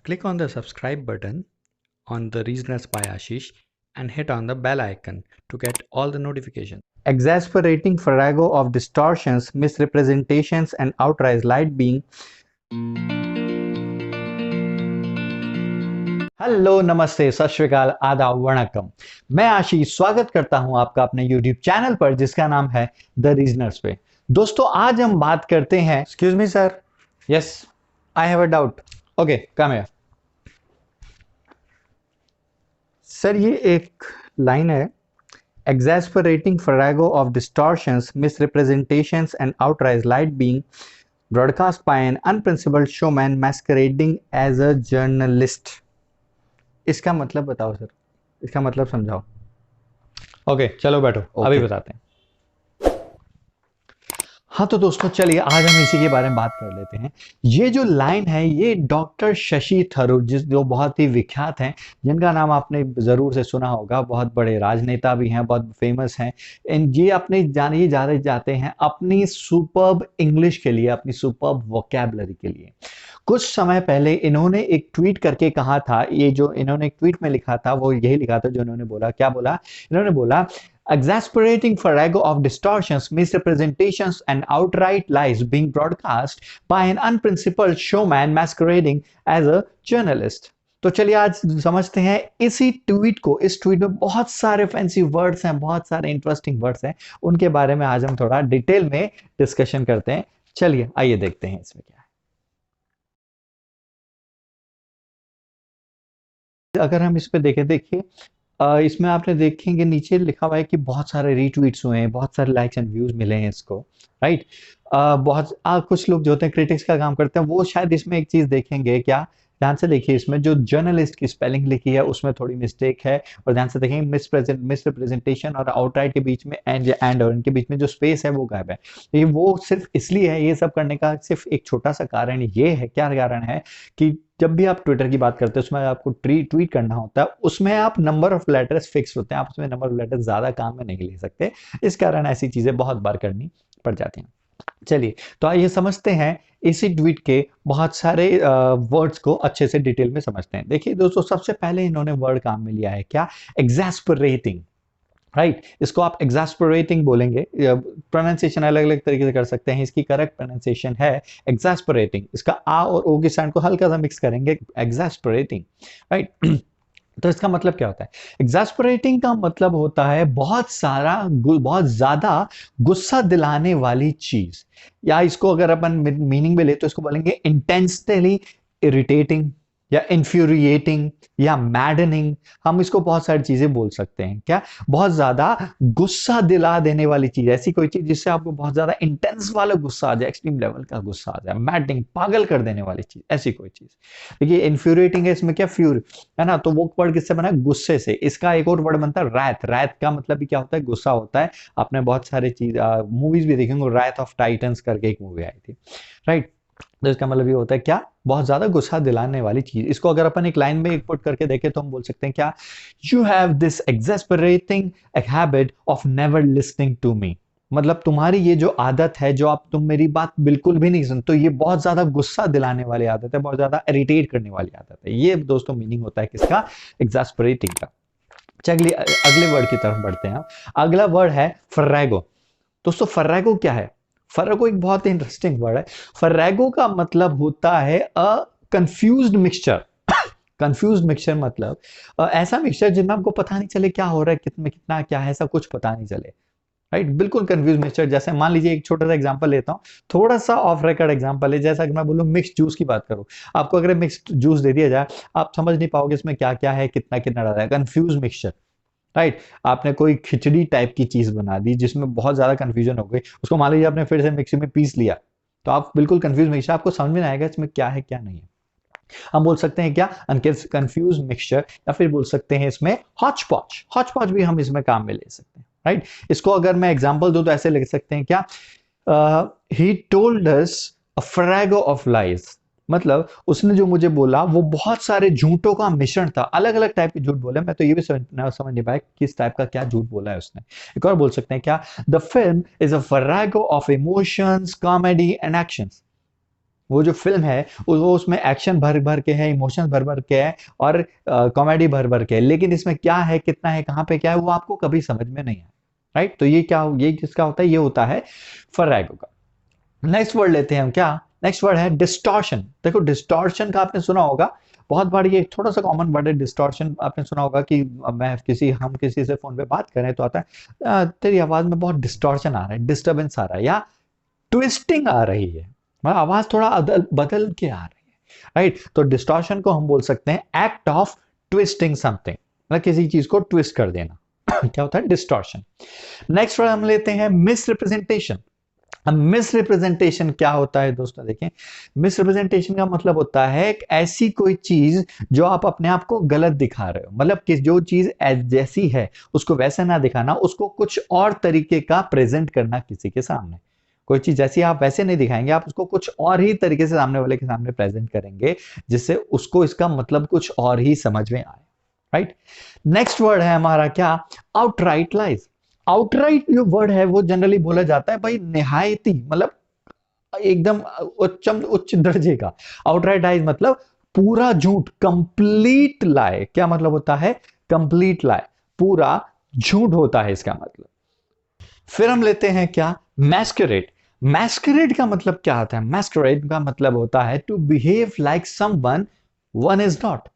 Click on the subscribe button on the Reasoners by Ashish and hit on the bell icon to get all the notifications. Exasperating farrago of distortions, misrepresentations, and outright light being. Hello, नमस्ते, सत श्री अकाल, आदाब, वणक्कम। मैं आशीष स्वागत करता हूं आपका अपने YouTube चैनल पर जिसका नाम है द रीजनर्स पे। दोस्तों, आज हम बात करते हैं। Excuse me sir, yes I have a doubt. Okay, come here sir. ये एक लाइन है, exasperating farrago of distortions, misrepresentations, and outright light being broadcast by an unprincipled showman masquerading as a journalist। इसका मतलब बताओ sir, इसका मतलब समझाओ। Okay, चलो बैठो, अभी बताते हैं। हाँ तो दोस्तों, चलिए आज हम इसी के बारे में बात कर लेते हैं। ये जो लाइन है ये डॉक्टर शशि थरूर, जो बहुत ही विख्यात हैं, जिनका नाम आपने ज़रूर से सुना होगा, बहुत बड़े राजनेता भी हैं, बहुत फेमस हैं। ये अपने ये जाने जाते हैं अपनी सुपर्ब इंग्लिश के लिए, अपनी सुपर्ब वोकैबुलरी के लिए। कुछ समय पहले इन्होंने एक ट्वीट करके कहा था, ये जो इन्होंने एक ट्वीट में लिखा था वो यही लिखा था जो इन्होंने बोला। क्या बोला इन्होंने? बोला exasperating farrago of distortions, misrepresentations, and outright lies being broadcast by an unprincipled showman masquerading as a journalist। तो चलिए आज समझते हैं इसी ट्वीट को। इस ट्वीट में बहुत सारे फैंसी वर्ड्स हैं, बहुत सारे इंटरेस्टिंग वर्ड्स हैं, उनके बारे में आज हम थोड़ा डिटेल में डिस्कशन करते हैं। चलिए आइए देखते हैं इसमें क्या है। अगर हम इस पे देखिए इसमें आपने देखेंगे नीचे लिखा हुआ है कि बहुत सारे रीट्वीट्स हुए हैं, बहुत सारे लाइक्स एंड व्यूज मिले हैं इसको, राइट। कुछ लोग जो होते हैं क्रिटिक्स का काम करते हैं, वो शायद इसमें एक चीज देखेंगे। क्या? ध्यान से देखिए, इसमें जो जर्नलिस्ट की स्पेलिंग लिखी है उसमें थोड़ी मिस्टेक है, और ध्यान से देखेंगे मिसरिप्रेजेंटेशन और आउटराइट के बीच में एंड और इनके बीच में जो स्पेस है वो गायब है। ये वो सिर्फ इसलिए है, ये सब करने का सिर्फ एक छोटा सा कारण ये है। क्या कारण है कि जब भी आप ट्विटर की बात करते हैं उसमें आपको ट्वीट करना होता है, उसमें आप नंबर ऑफ लेटर्स फिक्स होते हैं, आप उसमें नंबर ऑफ लेटर्स ज्यादा काम में नहीं ले सकते। इस कारण ऐसी चीजें बहुत बार करनी पड़ जाती हैं। चलिए तो आइए समझते हैं इसी ट्वीट के बहुत सारे वर्ड्स को अच्छे से डिटेल में समझते हैं। देखिए दोस्तों, सबसे पहले इन्होंने वर्ड काम में लिया है क्या? एग्जैस्परेटिंग, राइट। इसको आप एग्जैस्परेटिंग बोलेंगे। प्रोनाउंसिएशन अलग अलग तरीके से कर सकते हैं। इसकी करेक्ट प्रोनाउंसिएशन है एग्जैस्परेटिंग। इसका आ और ओ के साउंड को हल्का सा मिक्स करेंगे, एग्जैस्परेटिंग, राइट। तो इसका मतलब क्या होता है? एग्जैस्परेटिंग का मतलब होता है बहुत ज्यादा गुस्सा दिलाने वाली चीज, या इसको अगर अपन मीनिंग में ले तो इसको बोलेंगे इंटेंशनली इरिटेटिंग या इन्फ्यूरिएटिंग या मैडनिंग। हम इसको बहुत सारी चीजें बोल सकते हैं। क्या? बहुत ज्यादा गुस्सा दिला देने वाली चीज, ऐसी कोई चीज जिससे आपको बहुत ज्यादा इंटेंस वाला गुस्सा आ जाए, एक्सट्रीम लेवल का गुस्सा आ जाए, मैडनिंग, पागल कर देने वाली चीज, ऐसी कोई चीज। देखिए इन्फ्यूरिएटिंग है, इसमें क्या फ्यूर है ना, तो वो वर्ड किससे बना है? गुस्से से। इसका एक और वर्ड बनता है रैथ। रैथ का मतलब भी क्या होता है? गुस्सा होता है। आपने बहुत सारे चीज मूवीज भी देखेंगे, रैथ ऑफ टाइटन्स करके एक मूवी आई थी, राइट। तो इसका मतलब ये होता है क्या? बहुत ज्यादा गुस्सा दिलाने वाली चीज। इसको अगर अपन एक लाइन में एक पुट करके देखें तो हम बोल सकते हैं क्या? You have this exasperating habit of never listening to me. मतलब तुम्हारी ये जो आदत है, जो तुम मेरी बात बिल्कुल भी नहीं सुनते, तो ये बहुत ज्यादा गुस्सा दिलाने वाली आदत है, बहुत ज्यादा इरिटेट करने वाली आदत है। ये दोस्तों मीनिंग होता है किसका? एग्जैस्परेटिंग का। चलिए अगले वर्ड की तरफ बढ़ते हैं। अगला वर्ड है फर्रैगो। दोस्तों फर्रैगो क्या है? फर्रैगो एक बहुत ही इंटरेस्टिंग वर्ड है। फर्रैगो का मतलब होता है अ कंफ्यूज्ड मिक्सचर। कंफ्यूज्ड मिक्सचर मतलब ऐसा मिक्सचर जिनमें आपको पता नहीं चले क्या हो रहा है, कितने कितना क्या है, ऐसा कुछ पता नहीं चले, राइट। बिल्कुल कंफ्यूज मिक्सचर। जैसे मान लीजिए एक छोटा सा एग्जांपल लेता हूँ, थोड़ा सा ऑफ रिकॉर्ड एग्जांपल है। जैसा कि मैं बोलूँ मिक्स जूस की बात करूँ, आपको अगर मिक्स्ड जूस दे दिया जाए, आप समझ नहीं पाओगे इसमें क्या क्या है, कितना कितना डाला है। Confuse mixture, right. आपने कोई खिचड़ी टाइप की चीज बना दी जिसमें बहुत ज्यादा कंफ्यूजन हो गई, उसको मान लीजिए आपने फिर से मिक्सी में पीस लिया, तो आप बिल्कुल कंफ्यूज मिक्सचर, आपको समझ में नहीं आएगा इसमें क्या है क्या नहीं है। हम बोल सकते हैं क्या? कंफ्यूज मिक्सचर, या फिर बोल सकते हैं इसमें हॉच पॉच। हॉच पॉच भी हम इसमें काम में ले सकते हैं, राइट। इसको अगर मैं एग्जांपल दूं तो ऐसे लिख सकते हैं क्या? He told us a farrago of lies. मतलब उसने जो मुझे बोला वो बहुत सारे झूठों का मिश्रण था, अलग अलग टाइप के झूठ बोले। मैं तो ये भी समझ नहीं पाया किस टाइप का क्या झूठ बोला है उसने। एक और बोल सकते हैं क्या? The film is a farrago of emotions, comedy and actions. वो जो फिल्म है वो उसमें एक्शन भर भर के है, इमोशन भर भर के है और कॉमेडी भर भर के है, लेकिन इसमें क्या है, कितना है, कहाँ पे क्या है, वो आपको कभी समझ में नहीं आए। राइट, तो ये किसका होता है, ये होता है फर्रागो का। नेक्स्ट वर्ड लेते हैं हम, क्या नेक्स्ट वर्ड है डिस्टॉर्शन। देखो डिस्टॉर्शन का आपने सुना होगा, बहुत बार ये थोड़ा सा कॉमन वर्ड है डिस्टॉर्शन। आपने सुना होगा कि हम किसी से फोन पे बात करें तो आता है तेरी आवाज में बहुत डिस्टॉर्शन आ रहा है, डिस्टर्बेंस आ रहा है, या ट्विस्टिंग आ रही है, मतलब आवाज थोड़ा बदल के आ रही है। राइट, तो डिस्टॉर्शन को हम बोल सकते हैं एक्ट ऑफ ट्विस्टिंग समथिंग, मतलब किसी चीज को ट्विस्ट कर देना क्या होता है डिस्टॉर्शन। नेक्स्ट वर्ड हम लेते हैं मिस रिप्रेजेंटेशन। अब मिस रिप्रेजेंटेशन क्या होता है दोस्तों, देखें मिस रिप्रेजेंटेशन का मतलब होता है एक ऐसी कोई चीज जो आप अपने आप को गलत दिखा रहे हो, मतलब कि जो चीज जैसी है उसको वैसे ना दिखाना, उसको कुछ और तरीके का प्रेजेंट करना किसी के सामने। कोई चीज जैसी आप वैसे नहीं दिखाएंगे, आप उसको कुछ और ही तरीके से सामने वाले के सामने प्रेजेंट करेंगे, जिससे उसको इसका मतलब कुछ और ही समझ में आए। राइट, नेक्स्ट वर्ड है हमारा क्या, आउटराइट लाइज। आउटराइट जो वर्ड है वो जनरली बोला जाता है भाई निहायती, मतलब एकदम उच्च दर्जे का। आउटराइट लाइज मतलब पूरा झूठ, कंप्लीट लाए। क्या मतलब होता है, कंप्लीट लाए, पूरा झूठ होता है इसका मतलब। फिर हम लेते हैं क्या, मैस्करेड। मैस्करेड का मतलब क्या होता है, मैस्करेड का मतलब होता है to behave like someone one is not.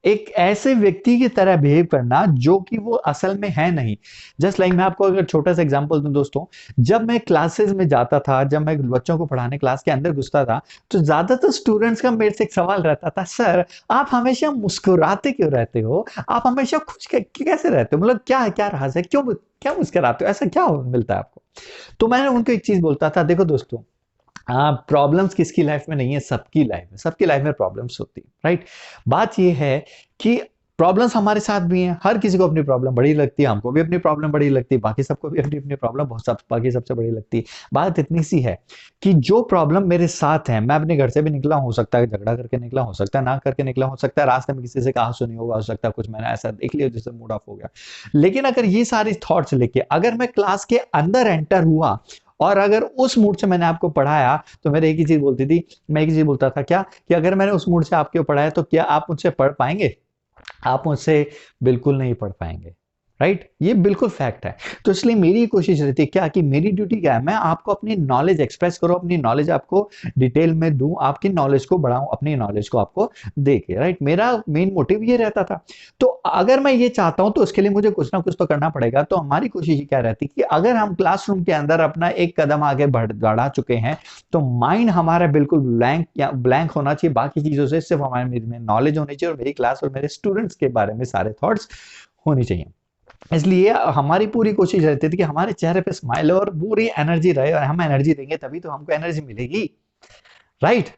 एक ऐसे व्यक्ति की तरह बिहेव करना जो कि वो असल में है नहीं। जस्ट लाइक मैं आपको अगर छोटा सा एग्जांपल दूं दोस्तों, जब मैं क्लासेस में जाता था, जब मैं बच्चों को पढ़ाने क्लास के अंदर घुसता था, तो ज्यादातर स्टूडेंट्स का मेरे से एक सवाल रहता था, सर आप हमेशा मुस्कुराते क्यों रहते हो, आप हमेशा खुश कैसे रहते हो, मतलब क्या है, क्या राज है, क्यों क्या मुस्कुराते हो, ऐसा क्या मिलता है आपको। तो मैंने उनको एक चीज बोलता था, देखो दोस्तों, हाँ प्रॉब्लम्स किसकी लाइफ में नहीं है, सबकी लाइफ में, सबकी लाइफ में प्रॉब्लम्स होती है। राइट, बात ये है कि प्रॉब्लम्स हमारे साथ भी हैं, हर किसी को अपनी प्रॉब्लम बड़ी लगती है, हमको भी अपनी प्रॉब्लम बड़ी लगती है, बाकी सबको भी अपनी अपनी प्रॉब्लम बहुत सब बाकी सबसे बड़ी लगती है। बात इतनी सी है कि जो प्रॉब्लम मेरे साथ है, मैं अपने घर से भी निकला, हो सकता है झगड़ा करके निकला, हो सकता है ना करके निकला, हो सकता है रास्ते में किसी से कहा सुनी होगा, हो सकता है कुछ मैंने ऐसा देख लिया जिससे मूड ऑफ हो गया। लेकिन अगर ये सारी थॉट्स लेके अगर मैं क्लास के अंदर एंटर हुआ और अगर उस मूड से मैंने आपको पढ़ाया, तो मेरे एक ही चीज बोलती थी, मैं एक ही चीज बोलता था क्या, कि अगर मैंने उस मूड से आपको पढ़ाया तो क्या आप मुझसे पढ़ पाएंगे, आप मुझसे बिल्कुल नहीं पढ़ पाएंगे। राइट, ये बिल्कुल फैक्ट है। तो इसलिए मेरी कोशिश रहती है क्या, कि मेरी ड्यूटी क्या है, मैं आपको अपनी नॉलेज एक्सप्रेस करूं, अपनी नॉलेज आपको डिटेल में दूं, आपकी नॉलेज को बढ़ाऊं, अपनी नॉलेज को आपको दे के। राइट, मेरा मेन मोटिव ये रहता था। तो अगर मैं ये चाहता हूं तो उसके लिए मुझे कुछ ना कुछ तो करना पड़ेगा। तो हमारी कोशिश क्या रहती है कि अगर हम क्लासरूम के अंदर अपना एक कदम आगे बढ़ा चुके हैं, तो माइंड हमारा बिल्कुल ब्लैंक या ब्लैंक होना चाहिए बाकी चीजों से, सिर्फ हमारे में नॉलेज होनी चाहिए और मेरी क्लास और मेरे स्टूडेंट्स के बारे में सारे थॉट्स होनी चाहिए। इसलिए हमारी पूरी कोशिश रहती थी कि हमारे चेहरे पे स्माइल और पूरी एनर्जी रहे, और हम एनर्जी देंगे तभी तो हमको एनर्जी मिलेगी। राइट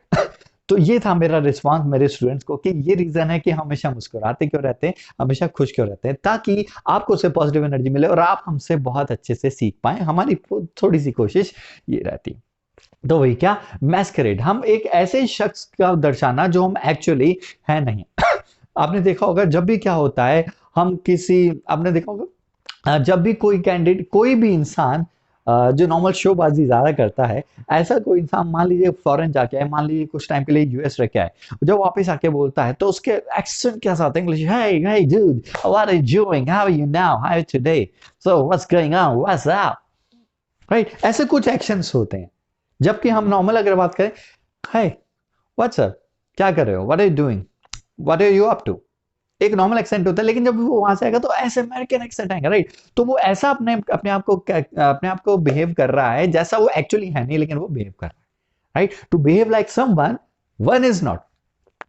तो ये था मेरा रिस्पांस मेरे स्टूडेंट्स को, कि ये रीजन है कि हमेशा मुस्कुराते क्यों रहते हैं, हमेशा खुश क्यों रहते हैं, ताकि आपको उससे पॉजिटिव एनर्जी मिले और आप हमसे बहुत अच्छे से सीख पाए। हमारी थोड़ी सी कोशिश ये रहती। तो वही क्या, मैस्करेड, हम एक ऐसे शख्स का दर्शाना जो हम एक्चुअली है नहीं। आपने देखा होगा जब भी क्या होता है, हम किसी, आपने देखा होगा जब भी कोई कैंडिडेट, कोई भी इंसान जो नॉर्मल शोबाजी ज्यादा करता है, ऐसा कोई इंसान मान लीजिए फॉरेन जाके आए, मान लीजिए कुछ टाइम के लिए यूएस रह के आए, जब वापस आके बोलता है तो उसके एक्सेंट कैसा आता है, English, hey hey dude what are you doing, how are you now, how are you today, so what's going on, what's up, right, ऐसे कुछ एक्शंस होते हैं। जबकि हम नॉर्मल अगर बात करें, hey what's up, क्या कर रहे हो, what are you doing, what are you up to, एक नॉर्मल एक्सेंट होता है। लेकिन जब वो वहां से आएगा तो ऐसे अमेरिकन एक्सेंट आएगा। राइट, तो वो ऐसा अपने अपने आप को बिहेव कर रहा है जैसा वो एक्चुअली है नहीं, लेकिन वो बिहेव कर रहा है। Right, to behave like someone one is not.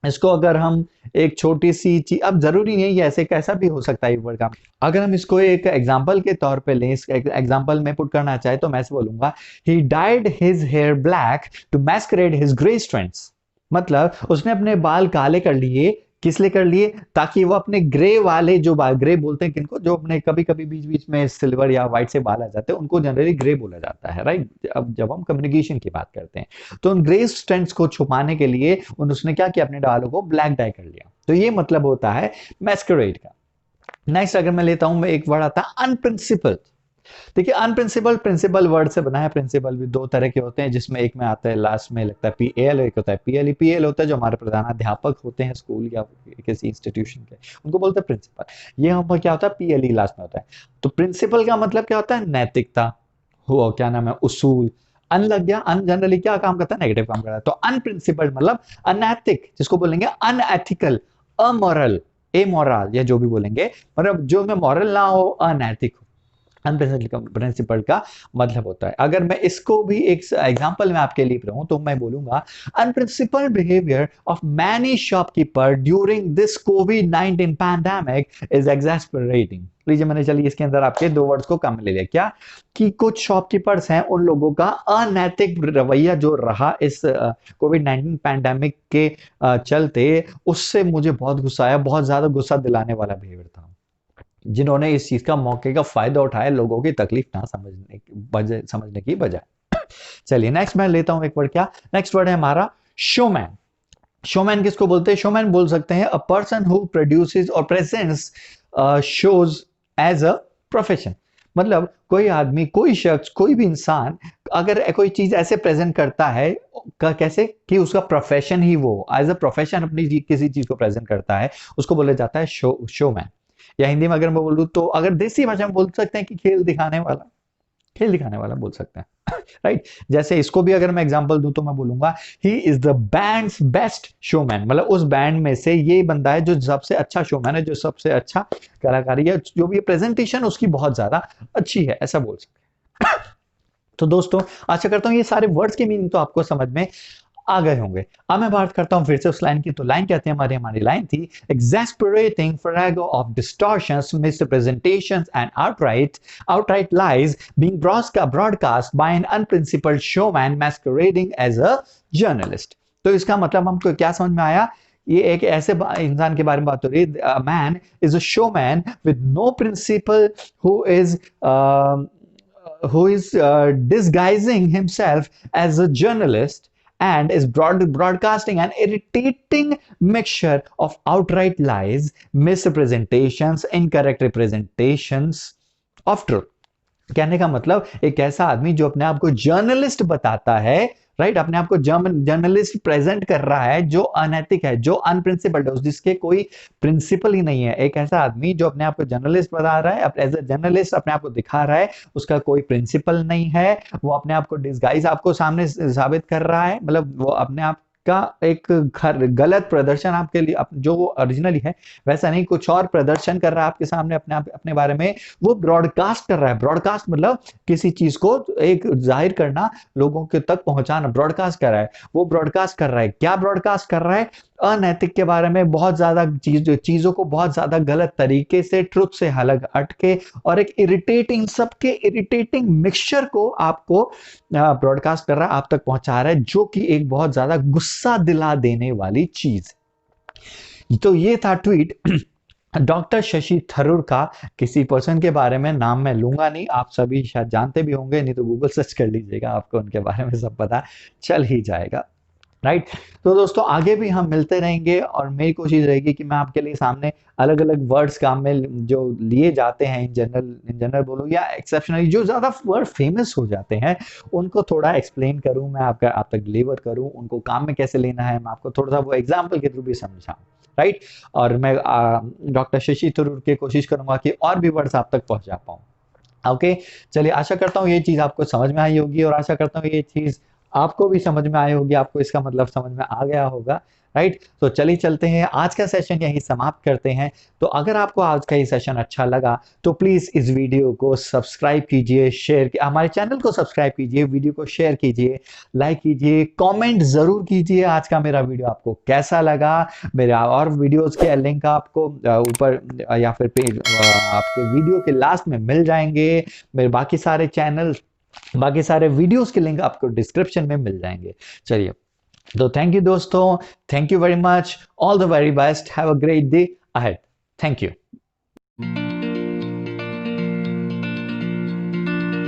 इसको अगर हम एक छोटी सी चीज, अब जरूरी नहीं है ऐसे कैसा भी हो सकता है वर्ड का, अगर हम इसको एक एग्जांपल के तौर पे लें, इस एग्जांपल में पुट करना चाहे तो मैं ऐसे बोलूंगा, he dyed his hair black to masquerade his grey strands. मतलब उसने अपने बाल काले कर लिए, किस लिए कर लिए, ताकि वो अपने ग्रे वाले जो बाल, ग्रे बोलते हैं किनको, जो अपने कभी कभी बीच बीच में सिल्वर या व्हाइट से बाल आ जाते हैं, उनको जनरली ग्रे बोला जाता है। राइट, अब जब हम कम्युनिकेशन की बात करते हैं तो उन ग्रे स्ट्रेंथ्स को छुपाने के लिए उसने क्या किया, अपने बालों को ब्लैक डाई कर लिया। तो ये मतलब होता है मैस्करेड का। नेक्स्ट अगर मैं लेता हूं, मैं एक वर्ड आता है अनप्रिंसिपल। देखिए अनप्रिंसिपल प्रिंसिपल वर्ड से बना है। प्रिंसिपल भी दो तरह के होते हैं, जिसमें एक में आता है लास्ट में लगता है पीएल, एक होता है पीएल। पीएल होता है जो हमारे प्रधानाध्यापक होते हैं स्कूल या किसी इंस्टीट्यूशन के, उनको बोलते हैं प्रिंसिपल। ये हम क्या होता है, पीएलई लास्ट में होता है। तो प्रिंसिपल का मतलब क्या होता है, नैतिकता हो, क्या नाम है, उसूल। अन लग गया, अन जनरली क्या काम करता है, नेगेटिव काम करता है। तो अनप्रिंसिपल्ड मतलब अनैतिक, जिसको बोलेंगे अनएथिकल, अमोरल, एमोरल, या जो भी बोलेंगे, मतलब जो में मॉरल ना हो, अनैतिक हो। प्रिंसिपल का मतलब होता है। अगर मैं इसको भी एक एग्जांपल में आपके लिए रहूं तो मैं बोलूंगा unprincipled behaviour of many shopkeeper during this कोविड-19 पैंडेमिक इज एग्जैस्परेटिंग। लीजिए मैंने, चलिए इसके अंदर आपके दो वर्ड्स को कम ले लिया। क्या कि कुछ शॉपकीपर्स हैं, उन लोगों का अनैतिक रवैया जो रहा इस कोविड-19 पैंडेमिक के चलते, उससे मुझे बहुत गुस्सा आया। बहुत ज्यादा गुस्सा दिलाने वाला बिहेवियर था, जिन्होंने इस चीज का मौके का फायदा उठाया लोगों की तकलीफ ना समझने की बजाय। चलिए नेक्स्ट मैं लेता हूं एक वर्ड। क्या नेक्स्ट वर्ड है हमारा, शोमैन। शोमैन किसको बोलते हैं, शोमैन बोल सकते हैं अ पर्सन हु प्रोड्यूसेस और presents shows as a profession. मतलब कोई आदमी, कोई शख्स, कोई भी इंसान अगर कोई चीज ऐसे प्रेजेंट करता है कैसे कि उसका प्रोफेशन ही वो एज अ प्रोफेशन अपनी किसी चीज को प्रेजेंट करता है, उसको बोला जाता है शोमैन। या हिंदी में अगर मैं बोलूं तो, अगर देसी भाषा में बोल सकते हैं कि खेल दिखाने वाला, खेल दिखाने वाला बोल सकते हैं। राइट। जैसे इसको भी अगर मैं एग्जांपल दूं तो मैं बोलूंगा he is the bands best showman. मतलब उस बैंड में से ये बंदा है जो सबसे अच्छा शोमैन है, जो सबसे अच्छा कलाकारी है, जो भी प्रेजेंटेशन उसकी बहुत ज्यादा अच्छी है, ऐसा बोल सकते हैं। तो दोस्तों आशा करता हूं ये सारे वर्ड्स के मीनिंग तो आपको समझ में आ गए होंगे। अब मैं बात करता हूं फिर से उस लाइन की। तो लाइन कहते हैं, हमारी लाइन थी, exasperating farrago of distortions, misrepresentations and outright lies being broadcast by an unprincipled showman masquerading as a journalist। तो इसका मतलब हमको क्या समझ में आया, ये एक ऐसे इंसान के बारे में बात हो रही है, man is a showman with no principle, who is disguising himself as a journalist and is broadcasting an irritating mixture of outright lies, misrepresentations, incorrect representations of truth। कहने का मतलब एक ऐसा आदमी जो अपने आप को जर्नलिस्ट बताता है, राइट, अपने आप को जर्नलिस्ट प्रेजेंट कर रहा है, जो अनैतिक है, जो अनप्रिंसिपल्ड है, जिसके कोई प्रिंसिपल ही नहीं है। एक ऐसा आदमी जो अपने आप को जर्नलिस्ट बता रहा है, एज ए जर्नलिस्ट अपने आप को दिखा रहा है, उसका कोई प्रिंसिपल नहीं है, वो अपने आप को डिस्गाइज आपको सामने साबित कर रहा है, मतलब वो अपने आप का एक गलत प्रदर्शन आपके लिए, जो वो ओरिजिनली है वैसा नहीं, कुछ और प्रदर्शन कर रहा है आपके सामने, अपने बारे में वो ब्रॉडकास्ट कर रहा है। ब्रॉडकास्ट मतलब किसी चीज को एक जाहिर करना, लोगों के तक पहुंचाना, ब्रॉडकास्ट कर रहा है। वो ब्रॉडकास्ट कर रहा है, क्या ब्रॉडकास्ट कर रहा है, अनैतिक के बारे में बहुत ज्यादा चीजों को बहुत ज्यादा गलत तरीके से, ट्रुथ से अलग हटके, और एक इरिटेटिंग, सबके इरिटेटिंग मिक्सचर को आपको ब्रॉडकास्ट कर रहा है, आप तक पहुंचा रहा है, जो कि एक बहुत ज्यादा गुस्सा दिला देने वाली चीज। तो ये था ट्वीट डॉक्टर शशि थरूर का। किसी पर्सन के बारे में नाम मैं लूंगा नहीं, आप सभी शायद जानते भी होंगे, नहीं तो गूगल सर्च कर लीजिएगा, आपको उनके बारे में सब पता चल ही जाएगा। राइट। तो दोस्तों आगे भी हम मिलते रहेंगे, और मेरी कोशिश रहेगी कि मैं आपके लिए सामने अलग अलग वर्ड्स काम में जो लिए जाते हैं, इन जनरल बोलो या एक्सेप्शनली, जो ज्यादा वर्ड फेमस हो जाते हैं, उनको थोड़ा एक्सप्लेन करूं मैं, आप तक डिलीवर करूं, उनको काम में कैसे लेना है, मैं आपको थोड़ा सा वो एग्जाम्पल के थ्रू भी समझाऊं। राइट। और मैं डॉक्टर शशि थरूर की कोशिश करूंगा कि और भी वर्ड्स आप तक पहुंचा पाऊं। ओके। चलिए आशा करता हूँ ये चीज आपको समझ में आई होगी, और आशा करता हूँ ये चीज आपको भी समझ में आई होगी, आपको इसका मतलब समझ में आ गया होगा। राइट। तो चलिए चलते हैं, आज का सेशन यही समाप्त करते हैं। तो अगर आपको आज का ये सेशन अच्छा लगा तो प्लीज इस वीडियो को सब्सक्राइब कीजिए, शेयर, हमारे चैनल को सब्सक्राइब कीजिए, वीडियो को शेयर कीजिए, लाइक कीजिए, कमेंट जरूर कीजिए आज का मेरा वीडियो आपको कैसा लगा। मेरा और वीडियोस के लिंक आपको ऊपर या फिर पेज आपके वीडियो के लास्ट में मिल जाएंगे। मेरे बाकी सारे चैनल, बाकी सारे वीडियोस के लिंक आपको डिस्क्रिप्शन में मिल जाएंगे। चलिए, तो थैंक यू दोस्तों, thank you very much, all the very best, have a great day ahead, thank you.